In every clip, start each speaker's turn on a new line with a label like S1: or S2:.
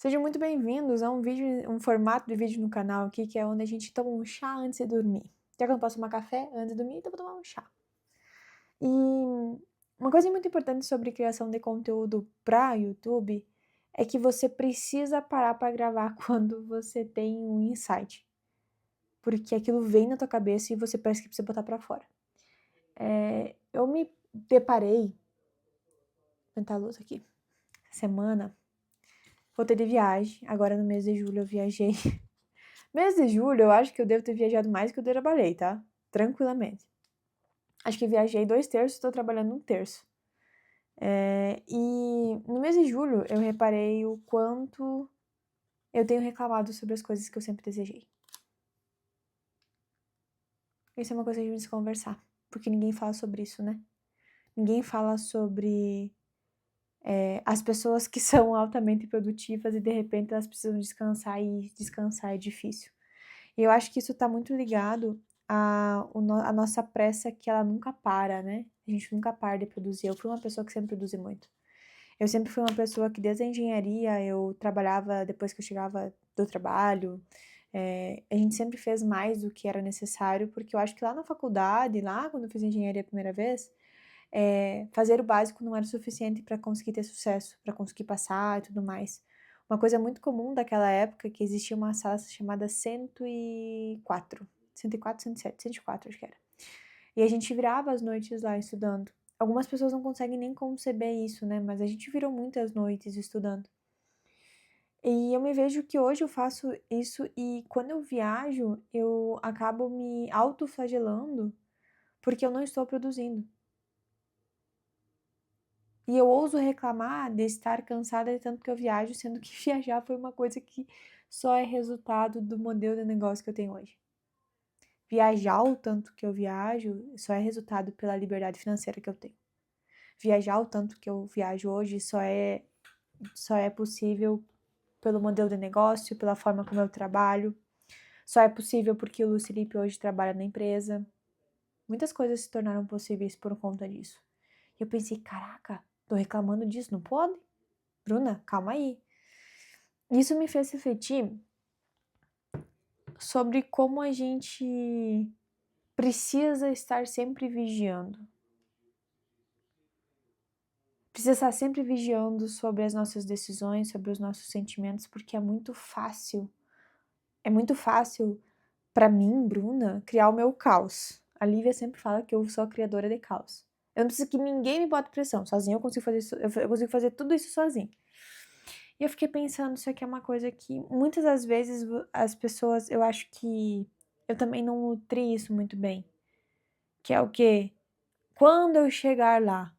S1: Sejam muito bem-vindos a um formato de vídeo no canal aqui, que é onde a gente toma um chá antes de dormir. Já que eu não posso tomar café antes de dormir, então eu vou tomar um chá. E uma coisa muito importante sobre criação de conteúdo para YouTube é que você precisa parar para gravar quando você tem um insight. Porque aquilo vem na tua cabeça e você parece que precisa botar para fora. Eu me deparei, vou tentar a luz aqui, semana, voltei de viagem, agora no mês de julho eu viajei. Mês de julho, eu acho que eu devo ter viajado mais do que eu trabalhei, tá? Tranquilamente. Acho que viajei 2/3, estou trabalhando 1/3. E no mês de julho, eu reparei o quanto eu tenho reclamado sobre as coisas que eu sempre desejei. Isso é uma coisa que a gente precisa conversar, porque ninguém fala sobre isso, né? Ninguém fala sobre as pessoas que são altamente produtivas e de repente elas precisam descansar e descansar é difícil. E eu acho que isso tá muito ligado à nossa pressa, que ela nunca para, né? A gente nunca para de produzir. Eu fui uma pessoa que sempre produzi muito. Eu sempre fui uma pessoa que desde a engenharia eu trabalhava depois que eu chegava do trabalho. A gente sempre fez mais do que era necessário, porque eu acho que lá na faculdade, lá quando eu fiz engenharia a primeira vez, fazer o básico não era suficiente para conseguir ter sucesso, para conseguir passar e tudo mais. Uma coisa muito comum daquela época é que existia uma sala chamada 104, 104, 107, 104 acho que era. E a gente virava as noites lá estudando. Algumas pessoas não conseguem nem conceber isso, né? Mas a gente virou muitas noites estudando. E eu me vejo que hoje eu faço isso e quando eu viajo, eu acabo me autoflagelando porque eu não estou produzindo. E eu ouso reclamar de estar cansada de tanto que eu viajo, sendo que viajar foi uma coisa que só é resultado do modelo de negócio que eu tenho hoje. Viajar o tanto que eu viajo só é resultado pela liberdade financeira que eu tenho. Viajar o tanto que eu viajo hoje só é possível pelo modelo de negócio, pela forma como eu trabalho. Só é possível porque o Luiz Felipe hoje trabalha na empresa. Muitas coisas se tornaram possíveis por conta disso. E eu pensei, caraca, tô reclamando disso, não pode? Bruna, calma aí. Isso me fez refletir sobre como a gente precisa estar sempre vigiando. Precisa estar sempre vigiando sobre as nossas decisões, sobre os nossos sentimentos, porque é muito fácil. É muito fácil para mim, Bruna, criar o meu caos. A Lívia sempre fala que eu sou a criadora de caos. Eu não preciso que ninguém me bote pressão. Sozinha eu consigo fazer isso, eu consigo fazer tudo isso sozinha. E eu fiquei pensando, isso aqui é uma coisa que muitas das vezes as pessoas, eu acho que eu também não nutri isso muito bem. Que é o quê? Quando eu chegar lá,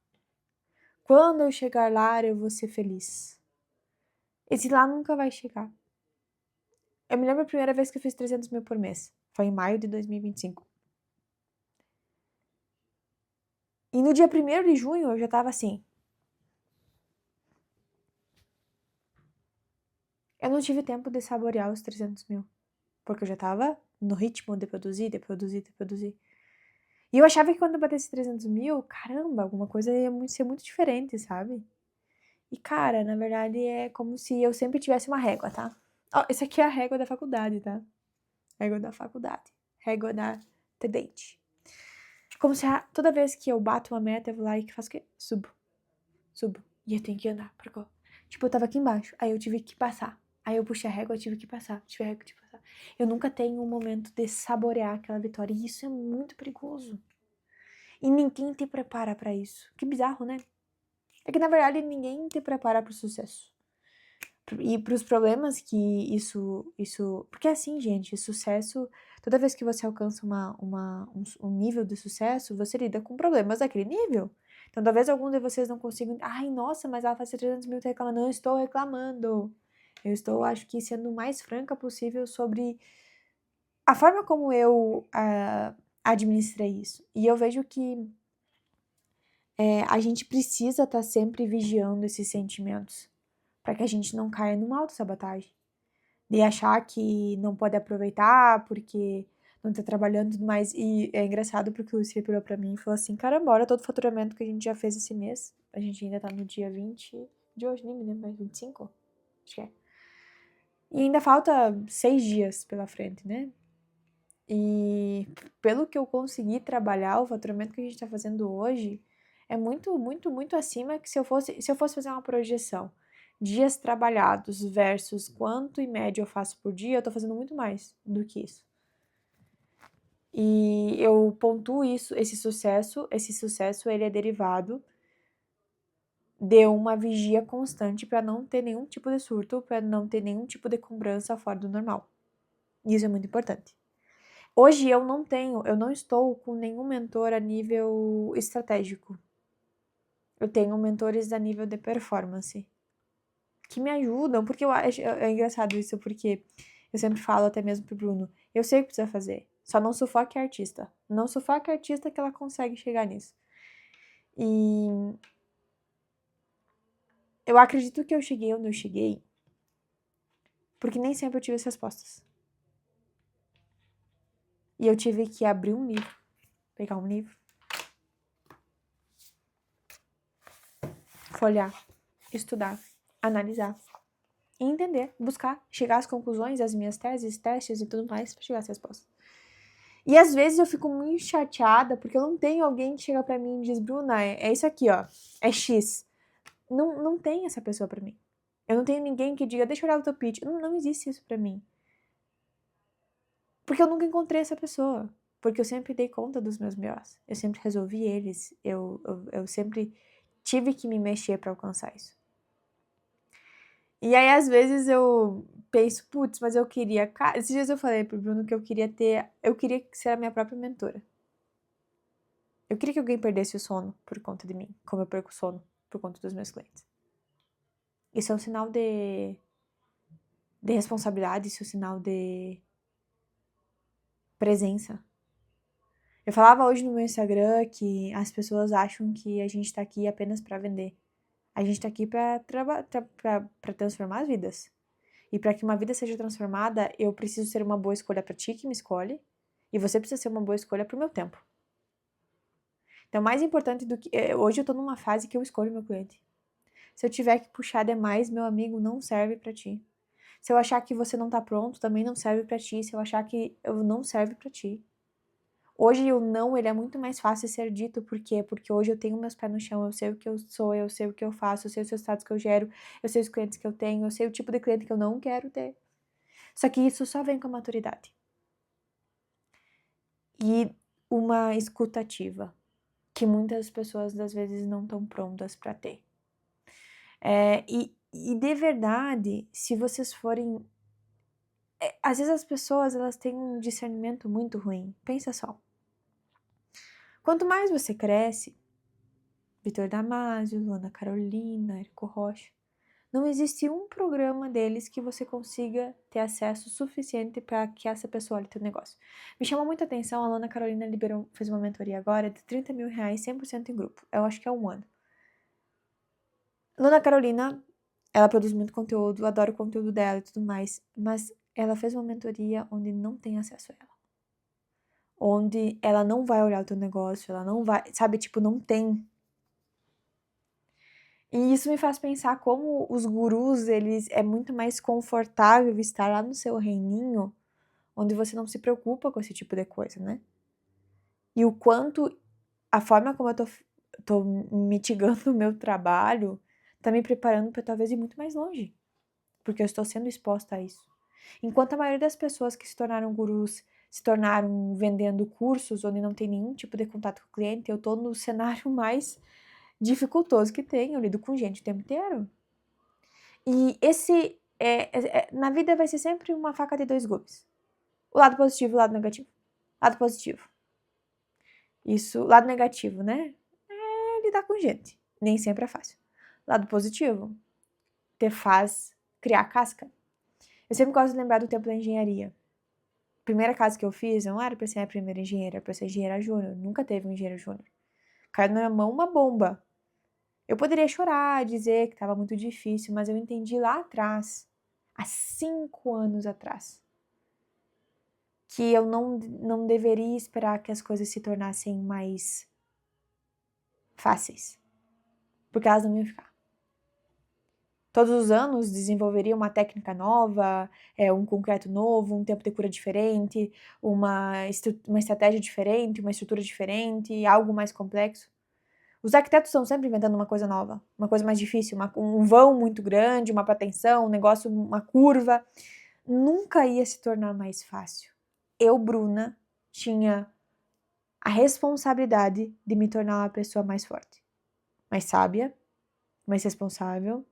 S1: eu vou ser feliz. Esse lá nunca vai chegar. Eu me lembro a primeira vez que eu fiz 300 mil por mês. Foi em maio de 2025. E no dia 1º de junho eu já tava assim. Eu não tive tempo de saborear os 300 mil. Porque eu já tava no ritmo de produzir, de produzir, de produzir. E eu achava que quando eu batesse 300 mil, caramba, alguma coisa ia ser muito diferente, sabe? E cara, na verdade é como se eu sempre tivesse uma régua, tá? Ó, essa aqui é a régua da faculdade, tá? Régua da faculdade. Régua da TEDente. Como se toda vez que eu bato uma meta, eu vou lá e faço o quê? Subo. Subo. E eu tenho que andar pra cá. Tipo, eu tava aqui embaixo, aí eu tive que passar. Aí eu puxei a régua, eu tive que passar. Tive a régua, eu tive que passar. Eu nunca tenho um momento de saborear aquela vitória. E isso é muito perigoso. E ninguém te prepara pra isso. Que bizarro, né? É que, na verdade, ninguém te prepara pro sucesso. E pros problemas que isso... Porque assim, gente, sucesso... Toda vez que você alcança um nível de sucesso, você lida com problemas daquele nível. Então, talvez algum de vocês não consigam... Ai, nossa, mas ela faz 300 mil tá reclamando. Não estou reclamando. Eu estou, acho que, sendo o mais franca possível sobre a forma como eu administrei isso. E eu vejo que a gente precisa estar sempre vigiando esses sentimentos para que a gente não caia numa autossabotagem. De achar que não pode aproveitar porque não tá trabalhando e tudo mais. E é engraçado porque o Luciano virou pra mim e falou assim, caramba, olha todo o faturamento que a gente já fez esse mês. A gente ainda tá no dia 20 de hoje, nem me lembro, mas 25? Acho que é. E ainda falta 6 dias pela frente, né? E pelo que eu consegui trabalhar, o faturamento que a gente tá fazendo hoje é muito, muito, muito acima que se eu fosse fazer uma projeção, dias trabalhados versus quanto em média eu faço por dia, eu tô fazendo muito mais do que isso. E eu pontuo esse sucesso ele é derivado de uma vigia constante para não ter nenhum tipo de surto, para não ter nenhum tipo de cobrança fora do normal. Isso é muito importante. Hoje eu não estou com nenhum mentor a nível estratégico. Eu tenho mentores a nível de performance, que me ajudam, porque eu acho, é engraçado isso, porque eu sempre falo até mesmo pro Bruno, eu sei o que precisa fazer, só não sufoque a artista. Não sufoque a artista que ela consegue chegar nisso. E eu acredito que eu cheguei onde eu cheguei, porque nem sempre eu tive as respostas. E eu tive que abrir um livro, pegar um livro, folhear, estudar, analisar e entender, buscar, chegar às conclusões, às minhas teses, testes e tudo mais para chegar às respostas. E às vezes eu fico muito chateada porque eu não tenho alguém que chega para mim e diz, Bruna, é isso aqui, ó, é X. Não tem essa pessoa para mim. Eu não tenho ninguém que diga, deixa eu olhar o teu pitch. Não existe isso para mim. Porque eu nunca encontrei essa pessoa. Porque eu sempre dei conta dos meus B.O.s. Eu sempre resolvi eles. Eu sempre tive que me mexer para alcançar isso. E aí, às vezes, eu penso, putz, mas eu queria... Esses dias eu falei pro Bruno que eu queria ser a minha própria mentora. Eu queria que alguém perdesse o sono por conta de mim, como eu perco o sono por conta dos meus clientes. Isso é um sinal de responsabilidade, isso é um sinal de presença. Eu falava hoje no meu Instagram que as pessoas acham que a gente tá aqui apenas pra vender. A gente tá aqui pra transformar as vidas. E para que uma vida seja transformada, eu preciso ser uma boa escolha para ti que me escolhe, e você precisa ser uma boa escolha pro meu tempo. Então, mais importante do que... Hoje eu tô numa fase que eu escolho meu cliente. Se eu tiver que puxar demais, meu amigo, não serve pra ti. Se eu achar que você não tá pronto, também não serve pra ti. Se eu achar que eu não serve pra ti. Hoje o não, ele é muito mais fácil de ser dito. Por quê? Porque hoje eu tenho meus pés no chão, eu sei o que eu sou, eu sei o que eu faço, eu sei os resultados que eu gero, eu sei os clientes que eu tenho, eu sei o tipo de cliente que eu não quero ter. Só que isso só vem com a maturidade. E uma escuta ativa, que muitas pessoas, às vezes, não estão prontas para ter. E de verdade, se vocês forem... às vezes as pessoas, elas têm um discernimento muito ruim. Pensa só. Quanto mais você cresce, Vitor Damasio, Luana Carolina, Érico Rocha, não existe um programa deles que você consiga ter acesso suficiente para que essa pessoa olhe teu negócio. Me chama muita atenção, a Luana Carolina fez uma mentoria agora de R$30 mil, 100% em grupo. Eu acho que é 1 ano. Luana Carolina, ela produz muito conteúdo, adoro o conteúdo dela e tudo mais, mas ela fez uma mentoria onde não tem acesso a ela. Onde ela não vai olhar o teu negócio, ela não vai, sabe, tipo, não tem. E isso me faz pensar como os gurus, eles é muito mais confortável estar lá no seu reininho, onde você não se preocupa com esse tipo de coisa, né? E o quanto a forma como eu tô mitigando o meu trabalho tá me preparando para talvez ir muito mais longe, porque eu estou sendo exposta a isso. Enquanto a maioria das pessoas que se tornaram gurus se tornaram vendendo cursos onde não tem nenhum tipo de contato com o cliente, eu tô no cenário mais dificultoso que tem, eu lido com gente o tempo inteiro. E na vida vai ser sempre uma faca de 2 gumes. O lado positivo e o lado negativo. Lado positivo. Isso, lado negativo, né? É lidar com gente. Nem sempre é fácil. Lado positivo, te faz criar casca. Eu sempre gosto de lembrar do tempo da engenharia. Primeira casa que eu fiz, não era pra ser a primeira engenheira, era pra ser engenheira júnior. Nunca teve um engenheiro júnior. Caiu na minha mão uma bomba. Eu poderia chorar, dizer que estava muito difícil, mas eu entendi lá atrás, há 5 anos atrás, que eu não deveria esperar que as coisas se tornassem mais fáceis, porque elas não iam ficar. Todos os anos desenvolveria uma técnica nova, um concreto novo, um tempo de cura diferente, uma estratégia diferente, uma estrutura diferente, algo mais complexo. Os arquitetos estão sempre inventando uma coisa nova, uma coisa mais difícil, um vão muito grande, uma pretensão, um negócio, uma curva. Nunca ia se tornar mais fácil. Eu, Bruna, tinha a responsabilidade de me tornar uma pessoa mais forte, mais sábia, mais responsável,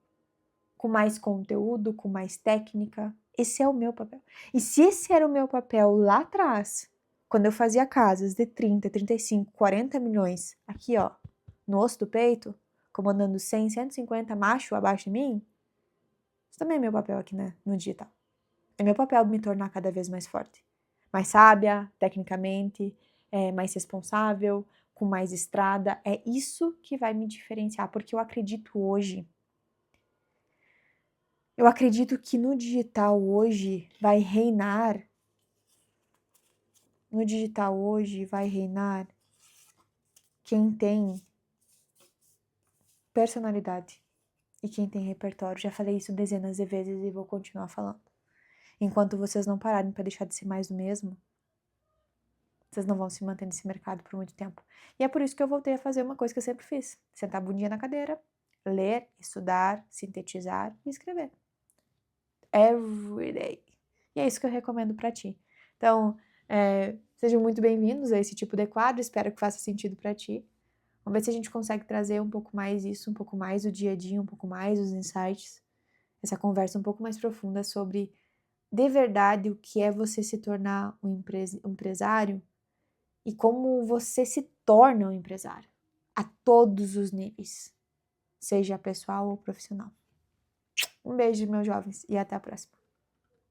S1: com mais conteúdo, com mais técnica. Esse é o meu papel. E se esse era o meu papel lá atrás, quando eu fazia casas de 30, 35, 40 milhões, aqui ó, no osso do peito, comandando 100, 150 macho abaixo de mim, isso também é meu papel aqui, né, no digital. É meu papel me tornar cada vez mais forte, mais sábia, tecnicamente, mais responsável, com mais estrada. É isso que vai me diferenciar, porque eu acredito que no digital hoje vai reinar quem tem personalidade e quem tem repertório. Já falei isso dezenas de vezes e vou continuar falando. Enquanto vocês não pararem para deixar de ser mais do mesmo, vocês não vão se manter nesse mercado por muito tempo. E é por isso que eu voltei a fazer uma coisa que eu sempre fiz: sentar a bundinha na cadeira, ler, estudar, sintetizar e escrever. Every day. E é isso que eu recomendo para ti. Então, sejam muito bem-vindos a esse tipo de quadro, espero que faça sentido para ti. Vamos ver se a gente consegue trazer um pouco mais isso, um pouco mais o dia a dia, um pouco mais os insights, essa conversa um pouco mais profunda sobre, de verdade, o que é você se tornar um empresário e como você se torna um empresário, a todos os níveis, seja pessoal ou profissional. Um beijo, meus jovens, e até a próxima.